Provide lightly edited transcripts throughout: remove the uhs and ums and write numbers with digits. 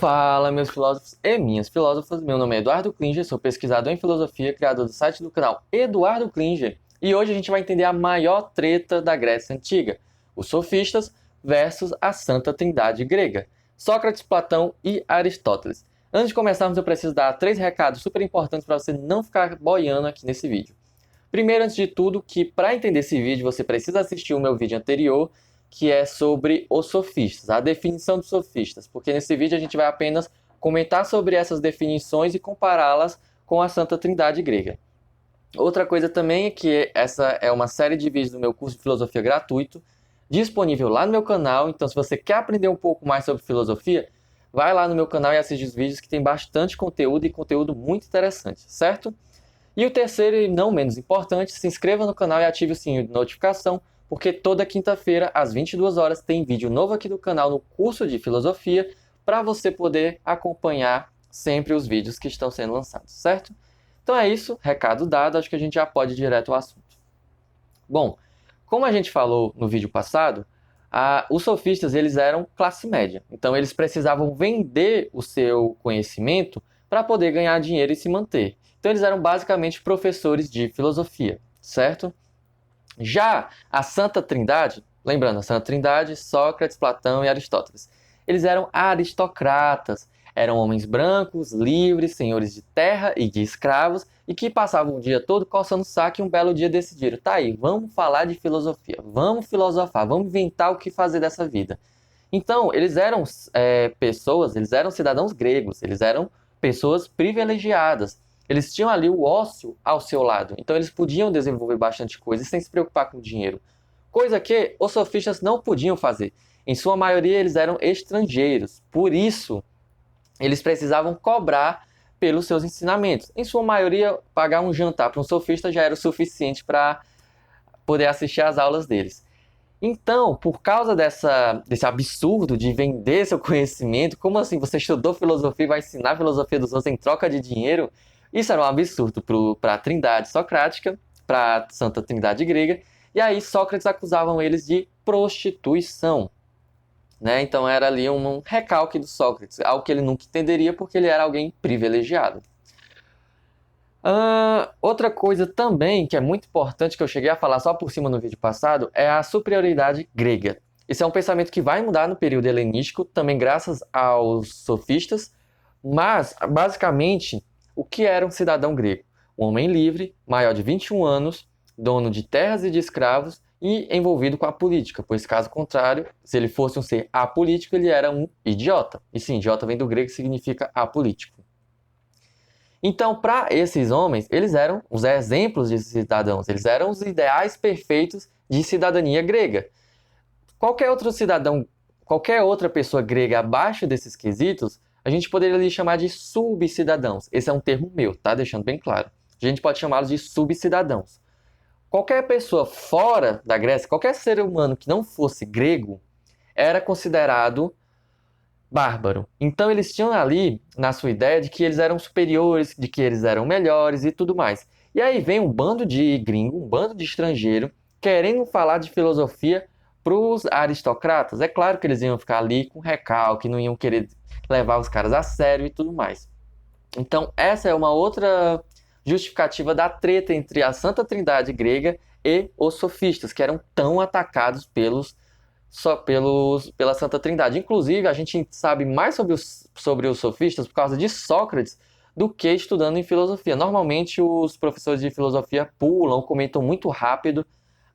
Fala, meus filósofos e minhas filósofas. Meu nome é Eduardo Klinger, sou pesquisador em filosofia, criador do site do canal Eduardo Klinger. E hoje a gente vai entender a maior treta da Grécia Antiga, os sofistas versus a Santa Trindade grega, Sócrates, Platão e Aristóteles. Antes de começarmos, eu preciso dar 3 recados super importantes para você não ficar boiando aqui nesse vídeo. Primeiro, antes de tudo, que para entender esse vídeo você precisa assistir o meu vídeo anterior, que é sobre os sofistas, a definição dos sofistas, porque nesse vídeo a gente vai apenas comentar sobre essas definições e compará-las com a Santa Trindade grega. Outra coisa também é que essa é uma série de vídeos do meu curso de filosofia gratuito, disponível lá no meu canal, então se você quer aprender um pouco mais sobre filosofia, vai lá no meu canal e assiste os vídeos que tem bastante conteúdo e conteúdo muito interessante, certo? E o terceiro e não menos importante, se inscreva no canal e ative o sininho de notificação, porque toda quinta-feira, às 22 horas, tem vídeo novo aqui do canal no curso de filosofia, para você poder acompanhar sempre os vídeos que estão sendo lançados, certo? Então é isso, recado dado, acho que a gente já pode ir direto ao assunto. Bom, como a gente falou no vídeo passado, os sofistas eles eram classe média, então eles precisavam vender o seu conhecimento para poder ganhar dinheiro e se manter. Então eles eram basicamente professores de filosofia, certo? Já a Santa Trindade, lembrando, a Santa Trindade, Sócrates, Platão e Aristóteles, eles eram aristocratas, eram homens brancos, livres, senhores de terra e de escravos, e que passavam o dia todo coçando o saco e um belo dia decidiram, tá aí, vamos falar de filosofia, vamos filosofar, vamos inventar o que fazer dessa vida. Então, eles eram eles eram cidadãos gregos, eles eram pessoas privilegiadas. Eles tinham ali o ócio ao seu lado, então eles podiam desenvolver bastante coisa sem se preocupar com o dinheiro. Coisa que os sofistas não podiam fazer. Em sua maioria, eles eram estrangeiros, por isso, eles precisavam cobrar pelos seus ensinamentos. Em sua maioria, pagar um jantar para um sofista já era o suficiente para poder assistir às aulas deles. Então, por causa desse absurdo de vender seu conhecimento, como assim você estudou filosofia e vai ensinar a filosofia dos outros em troca de dinheiro? Isso era um absurdo para a Trindade socrática, para a Santa Trindade grega, e aí Sócrates acusavam eles de prostituição. Né? Então era ali um recalque do Sócrates, algo que ele nunca entenderia porque ele era alguém privilegiado. Outra coisa também que é muito importante, que eu cheguei a falar só por cima no vídeo passado, é a superioridade grega. Esse é um pensamento que vai mudar no período helenístico, também graças aos sofistas, mas basicamente o que era um cidadão grego? Um homem livre, maior de 21 anos, dono de terras e de escravos e envolvido com a política, pois caso contrário, se ele fosse um ser apolítico, ele era um idiota. E sim, idiota vem do grego que significa apolítico. Então, para esses homens, eles eram os exemplos de cidadãos, eles eram os ideais perfeitos de cidadania grega. Qualquer outro cidadão, qualquer outra pessoa grega abaixo desses quesitos, a gente poderia lhe chamar de subcidadãos. Esse é um termo meu, tá? Deixando bem claro. A gente pode chamá-los de subcidadãos. Qualquer pessoa fora da Grécia, qualquer ser humano que não fosse grego, era considerado bárbaro. Então eles tinham ali, na sua ideia, de que eles eram superiores, de que eles eram melhores e tudo mais. E aí vem um bando de gringo, um bando de estrangeiro, querendo falar de filosofia para os aristocratas. É claro que eles iam ficar ali com recalque, não iam querer levar os caras a sério e tudo mais. Então essa é uma outra justificativa da treta entre a Santa Trindade grega e os sofistas, que eram tão atacados pela Santa Trindade. Inclusive, a gente sabe mais sobre os sofistas por causa de Sócrates do que estudando em filosofia. Normalmente, os professores de filosofia pulam, comentam muito rápido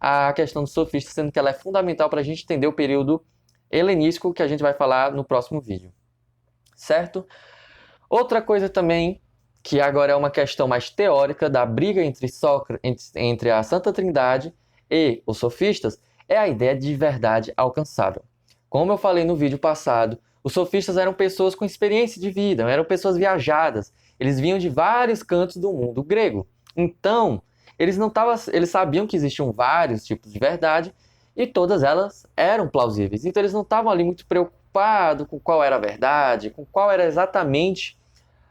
a questão dos sofistas, sendo que ela é fundamental para a gente entender o período helenístico que a gente vai falar no próximo vídeo. Certo? Outra coisa também, que agora é uma questão mais teórica da briga entre a Santa Trindade e os sofistas, é a ideia de verdade alcançável. Como eu falei no vídeo passado, os sofistas eram pessoas com experiência de vida, eram pessoas viajadas, eles vinham de vários cantos do mundo grego. Então, eles sabiam que existiam vários tipos de verdade e todas elas eram plausíveis. Então, eles não estavam ali muito preocupados com qual era a verdade, com qual era exatamente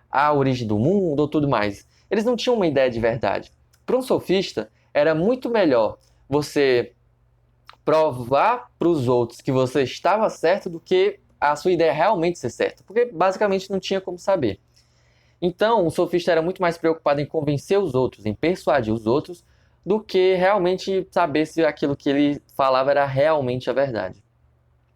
a origem do mundo ou tudo mais. Eles não tinham uma ideia de verdade. Para um sofista, era muito melhor você provar para os outros que você estava certo do que a sua ideia realmente ser certa, porque basicamente não tinha como saber. Então, o sofista era muito mais preocupado em convencer os outros, em persuadir os outros, do que realmente saber se aquilo que ele falava era realmente a verdade.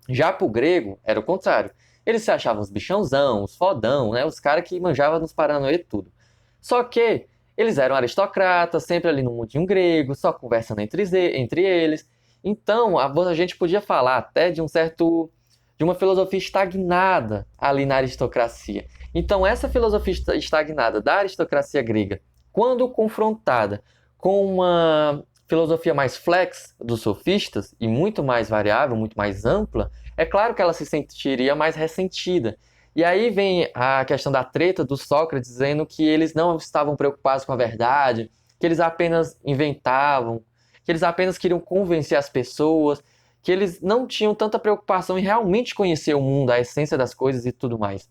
Já para o grego, era o contrário. Eles se achavam os bichãozão, os fodão, né? Os caras que manjavam nos paranoia e tudo. Só que eles eram aristocratas, sempre ali no mundinho grego, só conversando entre eles. Então, a gente podia falar até de uma filosofia estagnada ali na aristocracia. Então, essa filosofia estagnada da aristocracia grega, quando confrontada com uma filosofia mais flex dos sofistas e muito mais variável, muito mais ampla, é claro que ela se sentiria mais ressentida. E aí vem a questão da treta do Sócrates dizendo que eles não estavam preocupados com a verdade, que eles apenas inventavam, que eles apenas queriam convencer as pessoas, que eles não tinham tanta preocupação em realmente conhecer o mundo, a essência das coisas e tudo mais.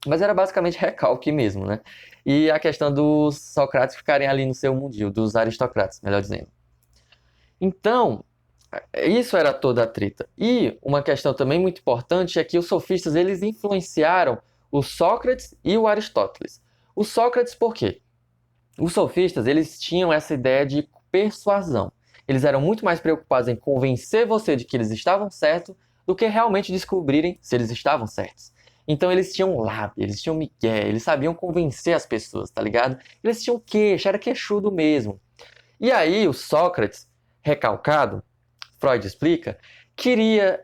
Mas era basicamente recalque mesmo, né? E a questão dos Sócrates ficarem ali no seu mundinho, dos aristocratas, melhor dizendo. Então, isso era toda a treta. E uma questão também muito importante é que os sofistas eles influenciaram o Sócrates e o Aristóteles. O Sócrates por quê? Os sofistas eles tinham essa ideia de persuasão. Eles eram muito mais preocupados em convencer você de que eles estavam certos do que realmente descobrirem se eles estavam certos. Então eles tinham lábia, eles tinham migué, eles sabiam convencer as pessoas, tá ligado? Eles tinham queixo, era queixudo mesmo. E aí o Sócrates, recalcado, Freud explica, queria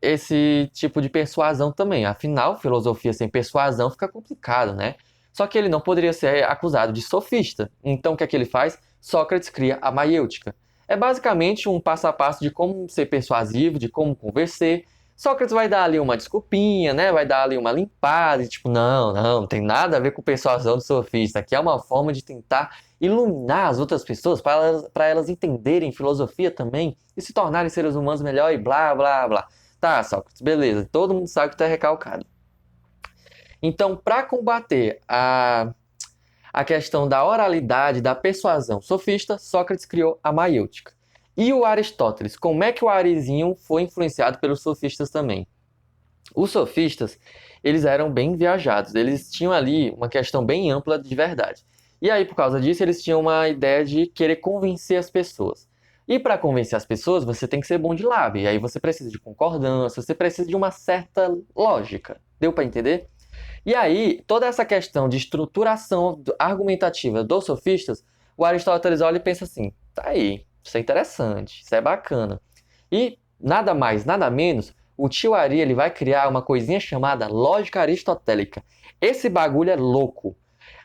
esse tipo de persuasão também. Afinal, filosofia sem persuasão fica complicado, né? Só que ele não poderia ser acusado de sofista. Então o que é que ele faz? Sócrates cria a maiêutica. É basicamente um passo a passo de como ser persuasivo, de como convencer. Sócrates vai dar ali uma desculpinha, né? Vai dar ali uma limpada, e tipo, não tem nada a ver com persuasão do sofista. Aqui é uma forma de tentar iluminar as outras pessoas para elas entenderem filosofia também e se tornarem seres humanos melhor e blá, blá, blá. Tá, Sócrates, beleza. Todo mundo sabe que tu é recalcado. Então, para combater a questão da oralidade, da persuasão sofista, Sócrates criou a maiêutica. E o Aristóteles, como é que o Arizinho foi influenciado pelos sofistas também? Os sofistas, eles eram bem viajados, eles tinham ali uma questão bem ampla de verdade. E aí, por causa disso, eles tinham uma ideia de querer convencer as pessoas. E para convencer as pessoas, você tem que ser bom de lábia, e aí você precisa de concordância, você precisa de uma certa lógica. Deu para entender? E aí, toda essa questão de estruturação argumentativa dos sofistas, o Aristóteles olha e pensa assim, tá aí, isso é interessante, isso é bacana. E nada mais, nada menos, o tio Ari ele vai criar uma coisinha chamada lógica aristotélica. Esse bagulho é louco.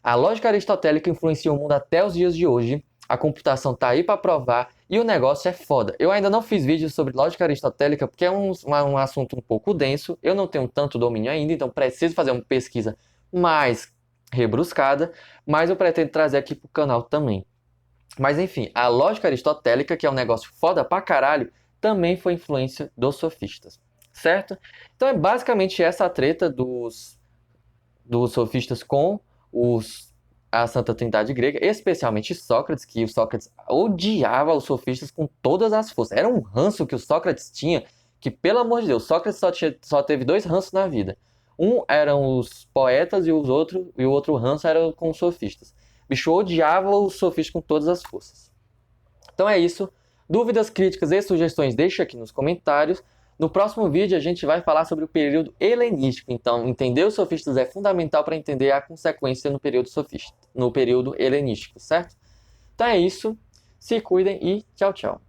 A lógica aristotélica influencia o mundo até os dias de hoje. A computação tá aí para provar e o negócio é foda. Eu ainda não fiz vídeo sobre lógica aristotélica porque é um assunto um pouco denso. Eu não tenho tanto domínio ainda, então preciso fazer uma pesquisa mais rebruscada, mas eu pretendo trazer aqui pro canal também. Mas enfim, a lógica aristotélica, que é um negócio foda pra caralho, também foi influência dos sofistas, certo? Então é basicamente essa a treta dos sofistas com a Santa Trindade grega, especialmente Sócrates, que o Sócrates odiava os sofistas com todas as forças. Era um ranço que o Sócrates tinha, que pelo amor de Deus, Sócrates só teve dois ranços na vida. Um eram os poetas e o outro ranço era com os sofistas. O bicho odiava os sofistas com todas as forças. Então é isso. Dúvidas, críticas e sugestões deixa aqui nos comentários. No próximo vídeo a gente vai falar sobre o período helenístico. Então, entender os sofistas é fundamental para entender a consequência no período sofista, no período helenístico, certo? Então é isso. Se cuidem e tchau, tchau.